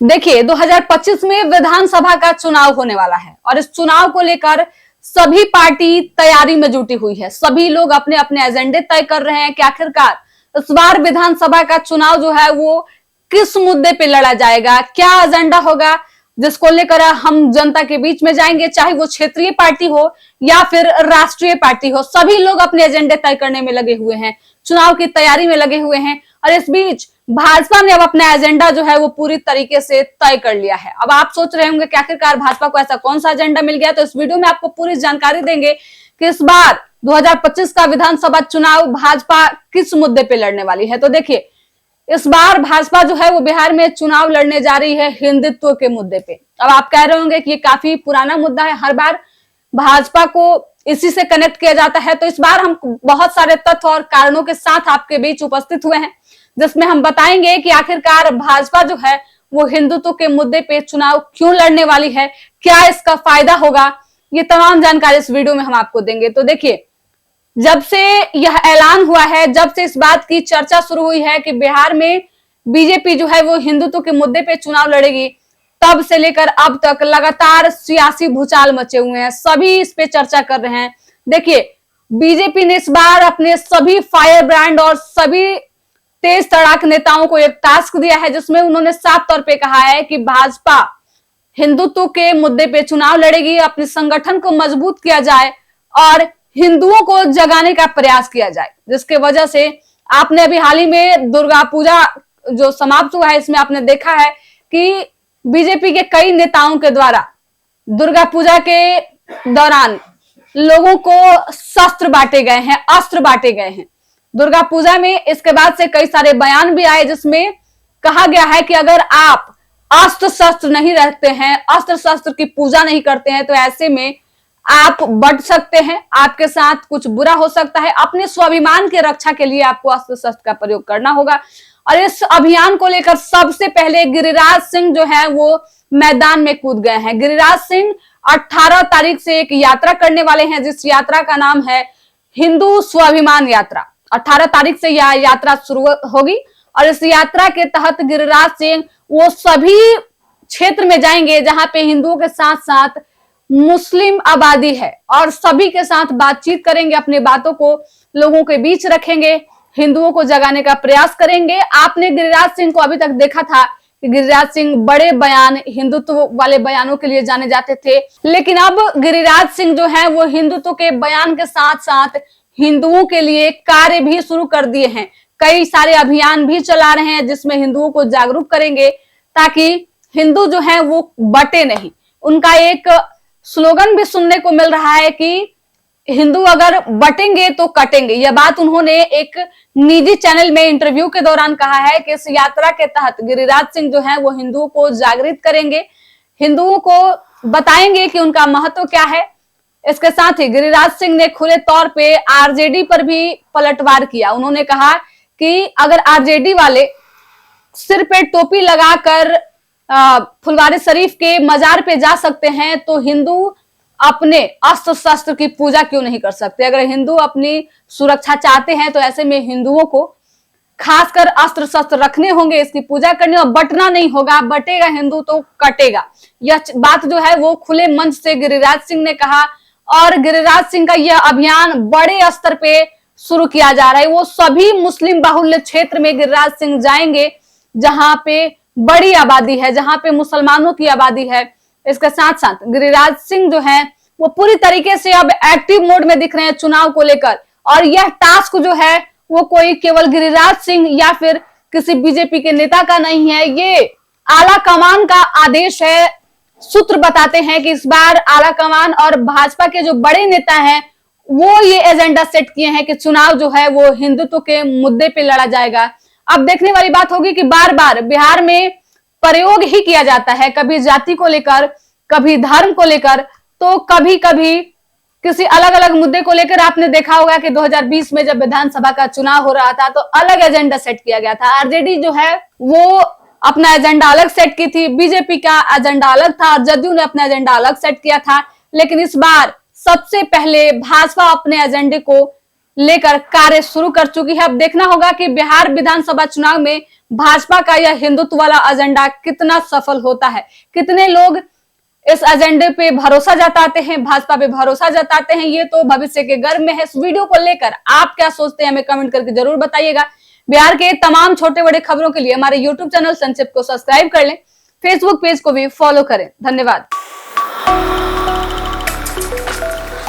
देखिए 2025 में विधानसभा का चुनाव होने वाला है और इस चुनाव को लेकर सभी पार्टी तैयारी में जुटी हुई है। सभी लोग अपने अपने एजेंडे तय कर रहे हैं कि आखिरकार इस बार विधानसभा का चुनाव जो है वो किस मुद्दे पे लड़ा जाएगा, क्या एजेंडा होगा जिसको लेकर हम जनता के बीच में जाएंगे, चाहे वो क्षेत्रीय पार्टी हो या फिर राष्ट्रीय पार्टी हो। सभी लोग अपने एजेंडे तय करने में लगे हुए हैं, चुनाव की तैयारी में लगे हुए हैं और इस बीच भाजपा ने अब अपना एजेंडा जो है वो पूरी तरीके से तय कर लिया है। अब आप सोच रहे होंगे कि आखिरकार भाजपा को ऐसा कौन सा एजेंडा मिल गया, तो इस वीडियो में आपको पूरी जानकारी देंगे कि इस बार 2025 का विधानसभा चुनाव भाजपा किस मुद्दे पे लड़ने वाली है। तो देखिए इस बार भाजपा जो है वो बिहार में चुनाव लड़ने जा रही है हिंदुत्व के मुद्दे पे। अब आप कह रहे होंगे कि ये काफी पुराना मुद्दा है, हर बार भाजपा को इसी से कनेक्ट किया जाता है। तो इस बार हम बहुत सारे तथ्य और कारणों के साथ आपके बीच उपस्थित हुए हैं, जिसमें हम बताएंगे कि आखिरकार भाजपा जो है वो हिंदुत्व के मुद्दे पे चुनाव क्यों लड़ने वाली है, क्या इसका फायदा होगा, ये तमाम जानकारी इस वीडियो में हम आपको देंगे। तो देखिए जब से यह ऐलान हुआ है, जब से इस बात की चर्चा शुरू हुई है कि बिहार में बीजेपी जो है वो हिंदुत्व के मुद्दे पे चुनाव लड़ेगी, तब से लेकर अब तक लगातार सियासी भूचाल मचे हुए हैं, सभी इस पे चर्चा कर रहे हैं। देखिए बीजेपी ने इस बार अपने सभी फायर ब्रांड और सभी तेज तड़ाक नेताओं को एक टास्क दिया है, जिसमें उन्होंने साफ तौर पे कहा है कि भाजपा हिंदुत्व के मुद्दे पे चुनाव लड़ेगी, अपने संगठन को मजबूत किया जाए और हिंदुओं को जगाने का प्रयास किया जाए। जिसके वजह से आपने अभी हाल ही में दुर्गा पूजा जो समाप्त हुआ है, इसमें आपने देखा है कि बीजेपी के कई नेताओं के द्वारा दुर्गा पूजा के दौरान लोगों को शस्त्र बांटे गए हैं, अस्त्र बांटे गए हैं दुर्गा पूजा में। इसके बाद से कई सारे बयान भी आए जिसमें कहा गया है कि अगर आप अस्त्र शस्त्र नहीं रखते हैं, अस्त्र शस्त्र की पूजा नहीं करते हैं, तो ऐसे में आप बच सकते हैं, आपके साथ कुछ बुरा हो सकता है। अपने स्वाभिमान की रक्षा के लिए आपको अस्त्र शस्त्र का प्रयोग करना होगा। और इस अभियान को लेकर सबसे पहले गिरिराज सिंह जो है वो मैदान में कूद गए हैं। गिरिराज सिंह 18 तारीख से एक यात्रा करने वाले हैं, जिस यात्रा का नाम है हिंदू स्वाभिमान यात्रा। 18 तारीख से यह यात्रा शुरू होगी और इस यात्रा के तहत गिरिराज सिंह वो सभी क्षेत्र में जाएंगे जहां पे हिंदुओं के साथ साथ मुस्लिम आबादी है और सभी के साथ बातचीत करेंगे, अपनी बातों को लोगों के बीच रखेंगे, हिंदुओं को जगाने का प्रयास करेंगे। आपने गिरिराज सिंह को अभी तक देखा था कि गिरिराज सिंह बड़े बयान, हिंदुत्व वाले बयानों के लिए जाने जाते थे, लेकिन अब गिरिराज सिंह जो है वो हिंदुत्व के बयान के साथ साथ हिंदुओं के लिए कार्य भी शुरू कर दिए हैं। कई सारे अभियान भी चला रहे हैं जिसमें हिंदुओं को जागरूक करेंगे ताकि हिंदू जो है वो बटे नहीं। उनका एक स्लोगन भी सुनने को मिल रहा है कि हिंदू अगर बटेंगे तो कटेंगे। यह बात उन्होंने एक निजी चैनल में इंटरव्यू के दौरान कहा है कि इस यात्रा के तहत गिरिराज सिंह जो है वो हिंदुओं को जागृत करेंगे, हिंदुओं को बताएंगे कि उनका महत्व क्या है। इसके साथ ही गिरिराज सिंह ने खुले तौर पे आरजेडी पर भी पलटवार किया। उन्होंने कहा कि अगर आरजेडी वाले सिर पे टोपी लगाकर फुलवारी शरीफ के मजार पे जा सकते हैं तो हिंदू अपने अस्त्र शस्त्र की पूजा क्यों नहीं कर सकते। अगर हिंदू अपनी सुरक्षा चाहते हैं तो ऐसे में हिंदुओं को खासकर अस्त्र शस्त्र रखने होंगे, इसकी पूजा करनी और बटना नहीं होगा। बटेगा हिंदू तो कटेगा। यह बात जो है वो खुले मंच से गिरिराज सिंह ने कहा और गिरिराज सिंह का यह अभियान बड़े स्तर पे शुरू किया जा रहा है। वो सभी मुस्लिम बाहुल्य क्षेत्र में गिरिराज सिंह जाएंगे जहां पे बड़ी आबादी है, जहां पे मुसलमानों की आबादी है। इसके साथ साथ गिरिराज सिंह जो है वो पूरी तरीके से अब एक्टिव मोड में दिख रहे हैं चुनाव को लेकर। और यह टास्क जो है वो कोई केवल गिरिराज सिंह या फिर किसी बीजेपी के नेता का नहीं है, ये आला कमान का आदेश है। सूत्र बताते हैं कि इस बार आला कमान और भाजपा के जो बड़े नेता हैं वो ये एजेंडा सेट किए हैं कि चुनाव जो है वो हिंदुत्व के मुद्दे पे लड़ा जाएगा। अब देखने वाली बात होगी कि बार बार बिहार में प्रयोग ही किया जाता है, कभी जाति को लेकर, कभी धर्म को लेकर, तो कभी कभी किसी अलग अलग मुद्दे को लेकर। आपने देखा होगा कि 2020 में जब विधानसभा का चुनाव हो रहा था तो अलग एजेंडा सेट किया गया था। आरजेडी जो है वो अपना एजेंडा अलग सेट की थी, बीजेपी का एजेंडा अलग था और जदयू ने अपना एजेंडा अलग सेट किया था। लेकिन इस बार सबसे पहले भाजपा अपने एजेंडे को लेकर कार्य शुरू कर चुकी है। अब देखना होगा कि बिहार विधानसभा चुनाव में भाजपा का यह हिंदुत्व वाला एजेंडा कितना सफल होता है, कितने लोग इस एजेंडे पे भरोसा जताते हैं, भाजपा पे भरोसा जताते हैं, ये तो भविष्य के गर्भ में है। इस वीडियो को लेकर आप क्या सोचते हैं हमें कमेंट करके जरूर बताइएगा। बिहार के तमाम छोटे बड़े खबरों के लिए हमारे यूट्यूब चैनल संक्षिप्त को सब्सक्राइब कर लें, फेसबुक पेज को भी फॉलो करें। धन्यवाद।